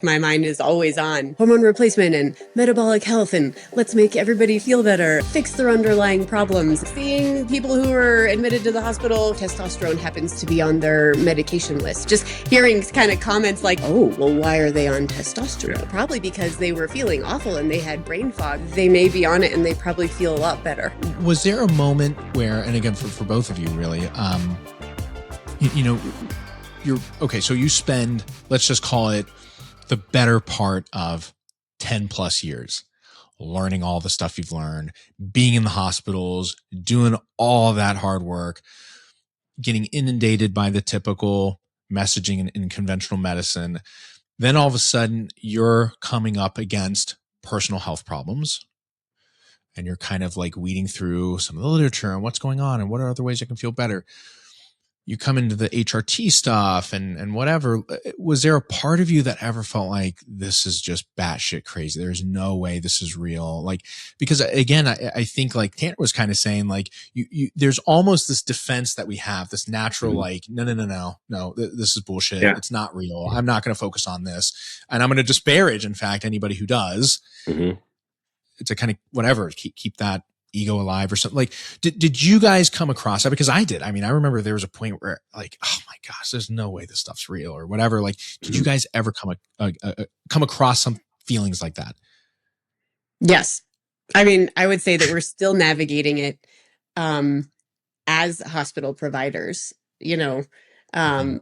My mind is always on hormone replacement and metabolic health, and let's make everybody feel better, fix their underlying problems. Seeing people who are admitted to the hospital, testosterone happens to be on their medication list. Just hearing kind of comments like, oh, well, why are they on testosterone? Probably because they were feeling awful and they had brain fog. They may be on it and they probably feel a lot better. Was there a moment where, and again, for both of you really, you're, okay, so you spend, let's just call it, the better part of 10 plus years learning all the stuff you've learned, being in the hospitals, doing all that hard work, getting inundated by the typical messaging in conventional medicine. Then all of a sudden you're coming up against personal health problems and you're kind of like weeding through some of the literature and what's going on and what are other ways I can feel better. You come into the HRT stuff and whatever. Was there a part of you that ever felt like this is just batshit crazy? There's no way this is real. Like, because again, I think like Tanner was kind of saying like, there's almost this defense that we have, this natural, like, no, this is bullshit. Yeah. It's not real. I'm not going to focus on this. And I'm going to disparage, in fact, anybody who does to kind of whatever, keep that ego alive or something. Like, did you guys come across that? Because I did. I mean, I remember there was a point where like, oh my gosh, there's no way this stuff's real or whatever. Like, did you guys ever come across some feelings like that? Yes. I mean, I would say that we're still navigating it as hospital providers. You know,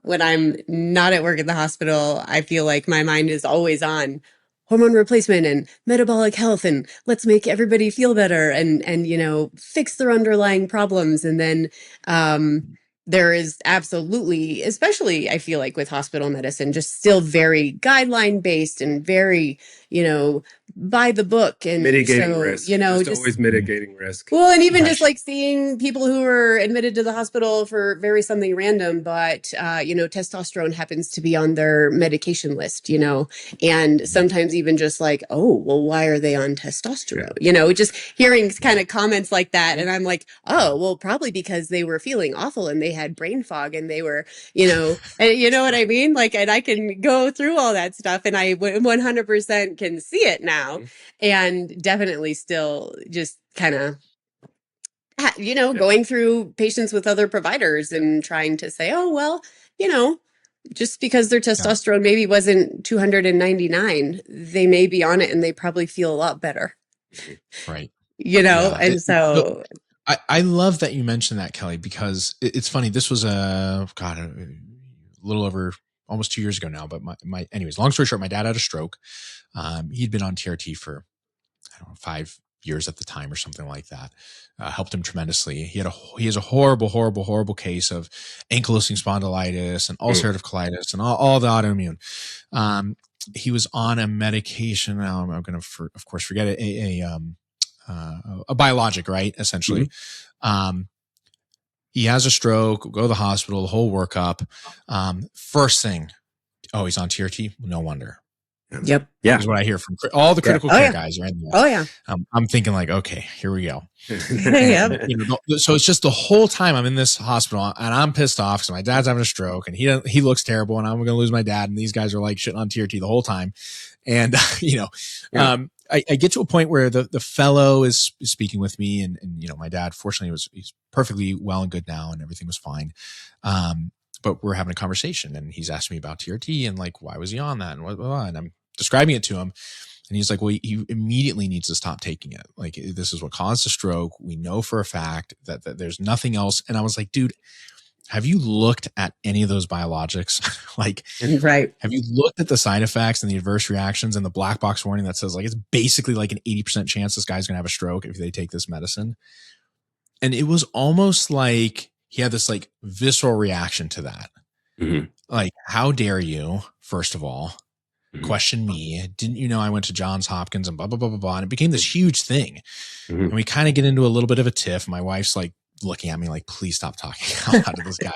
when I'm not at work at the hospital, I feel like my mind is always on hormone replacement and metabolic health, and let's make everybody feel better and fix their underlying problems. And then there is absolutely, especially I feel like with hospital medicine, just still very guideline based and very, by the book and mitigating risk. Just always mitigating risk. Well, and even just like seeing people who are admitted to the hospital for very something random, but testosterone happens to be on their medication list, and sometimes even just like, oh, well, why are they on testosterone? Just hearing kind of comments like that, and I'm like, oh, well, probably because they were feeling awful and they had brain fog and they were, and you know what I mean? Like, and I can go through all that stuff, and I 100% can see it now. And definitely still just kind of, going through patients with other providers and trying to say, oh, well, just because their testosterone maybe wasn't 299, they may be on it and they probably feel a lot better. Right. And so. I love that you mentioned that, Kelly, because it's funny. This was a little over almost 2 years ago now, but anyways, long story short, my dad had a stroke. He'd been on TRT for, 5 years at the time or something like that. Helped him tremendously. He has a horrible case of ankylosing spondylitis and ulcerative colitis and all the autoimmune. He was on a medication. Now I'm going to, of course, forget it. A biologic, right? Essentially. He has a stroke, go to the hospital, the whole workup. First thing, oh, he's on TRT? No wonder. Yep. Yeah. Is what I hear from all the critical care guys right there. Oh, yeah. I'm thinking like, okay, here we go. Yep. So it's just the whole time I'm in this hospital and I'm pissed off because my dad's having a stroke and he looks terrible and I'm going to lose my dad. And these guys are like shitting on TRT the whole time. And, I get to a point where the fellow is speaking with me and my dad, fortunately, he's perfectly well and good now and everything was fine. But we're having a conversation and he's asking me about TRT and like, why was he on that? And and I'm describing it to him and he's like, well, he immediately needs to stop taking it. Like, this is what caused the stroke. We know for a fact that there's nothing else. And I was like, dude, have you looked at any of those biologics? Like, right. Have you looked at the side effects and the adverse reactions and the black box warning that says like, it's basically like an 80% chance this guy's going to have a stroke if they take this medicine? And it was almost like he had this like visceral reaction to that. Like, how dare you, first of all, question me? Didn't you know I went to Johns Hopkins and blah, blah, blah, blah, blah. And it became this huge thing. And we kind of get into a little bit of a tiff. My wife's like looking at me like, please stop talking out to this guy.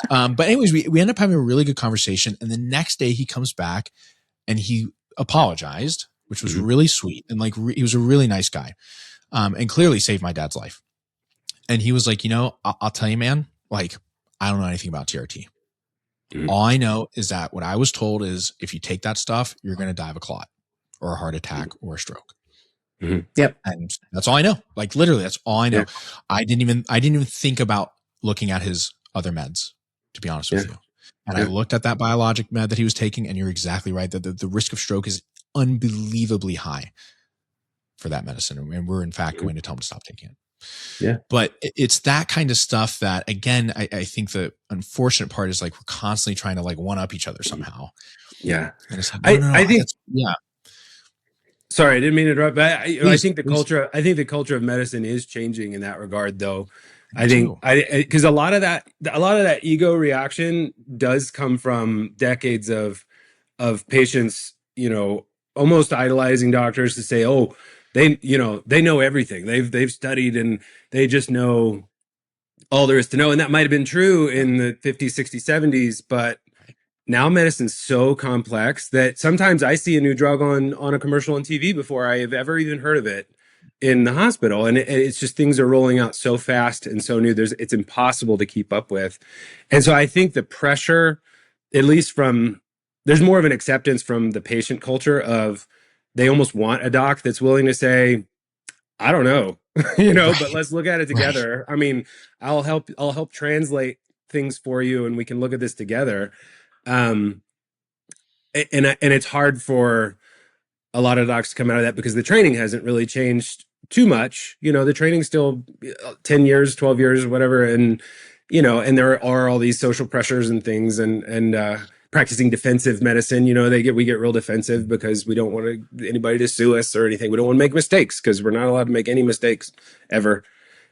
But anyways, we end up having a really good conversation. And the next day he comes back and he apologized, which was really sweet. And like, he was a really nice guy and clearly saved my dad's life. And he was like, I'll tell you, man, like, I don't know anything about TRT. All I know is that what I was told is if you take that stuff, you're going to die of a clot or a heart attack or a stroke. Yep. And that's all I know. Like literally, that's all I know. Yeah. I didn't even think about looking at his other meds, to be honest with you. And I looked at that biologic med that he was taking, and you're exactly right that the risk of stroke is unbelievably high for that medicine. And we're in fact going to tell him to stop taking it. Yeah. But it's that kind of stuff that, again, I think the unfortunate part is like we're constantly trying to like one up each other somehow. Yeah. And it's like, I think, yeah. Sorry, I didn't mean to interrupt, but I think the culture of medicine is changing in that regard, though. Because a lot of that ego reaction does come from decades of patients, almost idolizing doctors to say, oh, they know everything. They've studied and they just know all there is to know. And that might have been true in the 50s, 60s, 70s, but now medicine's so complex that sometimes I see a new drug on a commercial on TV before I have ever even heard of it in the hospital. And it's just things are rolling out so fast and so new. It's impossible to keep up with. And so I think the pressure, at least there's more of an acceptance from the patient culture of they almost want a doc that's willing to say, I don't know, but let's look at it together. Right. I mean, I'll help translate things for you and we can look at this together. And it's hard for a lot of docs to come out of that because the training hasn't really changed too much. The training's still 10 years, 12 years, whatever. And, and there are all these social pressures and things and practicing defensive medicine, we get real defensive because we don't want anybody to sue us or anything. We don't want to make mistakes because we're not allowed to make any mistakes ever.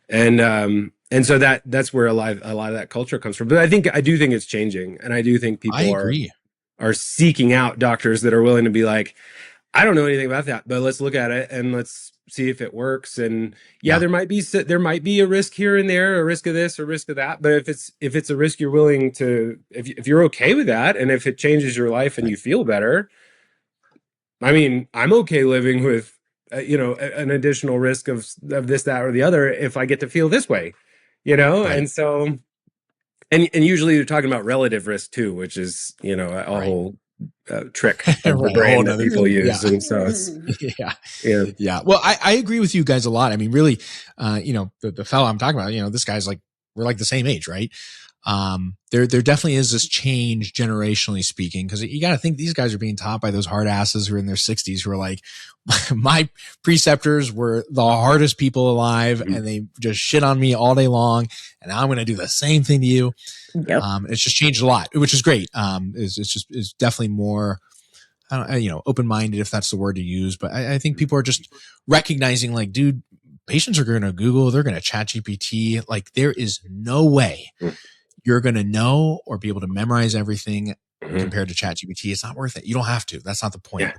And so that's where a lot of that culture comes from. But I do think it's changing. And I do think people are seeking out doctors that are willing to be like, I don't know anything about that, but let's look at it and let's see if it works. And there might be a risk here and there, a risk of this, a risk of that. But if it's a risk you're willing to, if you're okay with that, and if it changes your life and you feel better, I mean, I'm okay living with, an additional risk of this, that, or the other if I get to feel this way, Right. And so, and usually you're talking about relative risk too, which is, a whole trick of the brain that people use. And so it's, yeah. Well, I agree with you guys a lot. I mean, really, the fellow I'm talking about, this guy's like, we're like the same age, right? There definitely is this change generationally speaking, because you got to think these guys are being taught by those hard asses who are in their 60s who are like, my preceptors were the hardest people alive and they just shit on me all day long. And now I'm going to do the same thing to you. Yep. It's just changed a lot, which is great. It's definitely more, open-minded, if that's the word to use. But I think people are just recognizing like, dude, patients are going to Google, they're going to chat GPT. Like there is no way you're going to know or be able to memorize everything compared to chat GPT. It's not worth it. You don't have to. That's not the point.